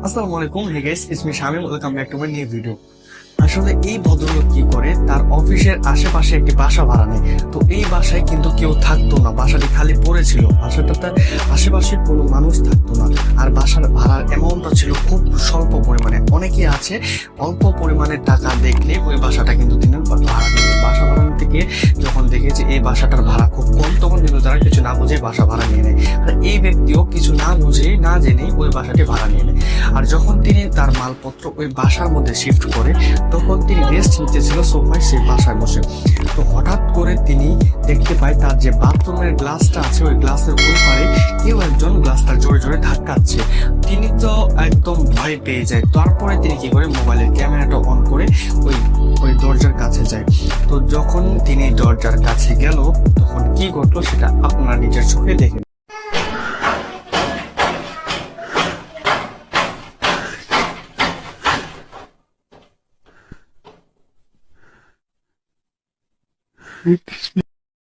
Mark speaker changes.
Speaker 1: আসসালামু আলাইকুম, hey guys, it's me Shamim. Welcome back to my new video. আসলে এই ভদ্রলোক কি করে, তার অফিসের আশেপাশে একটি বাসা ভাড়া নেয়। তো এই বাসায় কিন্তু কেউ থাকতো না, বাসাটি খালি পড়েছিল। বাসাটাতে আশেপাশে কোনো মানুষ থাকতো না। আর বাসার ভাড়ার অ্যামাউন্টটা ছিল খুব স্বল্প পরিমাণে। অনেকে আছে অল্প পরিমাণে টাকা দেখলে ওই বাসাটা কিন্তু তিনি ভাড়া নেবে। বাসা ভাড়া নিতে গিয়ে যখন দেখে যে এই বাসাটার ভাড়া খুব কম, তখন কিন্তু তারা কিছু না বুঝে বাসা ভাড়া নিয়ে নেয়। আর এই ব্যক্তিও কিছু না বুঝে না জেনে ওই বাসাটি ভাড়া নিয়ে নেয়। আর যখন তিনি তার মালপত্র ওই বাসার মধ্যে শিফট করে, তখন তিনি রেস্ট নিতেছিল সোফায়, সেই বাসায় বসে। তো হঠাৎ করে তিনি দেখতে পায় তার যে বাথরুমের গ্লাসটা আছে, ওই গ্লাসের ওই পারে কেউ একজন গ্লাসটা জোরে জোরে ধাক্কাচ্ছে। তিনি তো একদম ভয় পেয়ে যায়। তারপরে তিনি কি করে, মোবাইলের ক্যামেরাটা অন করে ওই ওই দরজার কাছে যায়। তো যখন তিনি দরজার কাছে গেল, তখন কি ঘটলো সেটা আপনারা নিজের চোখে দেখে।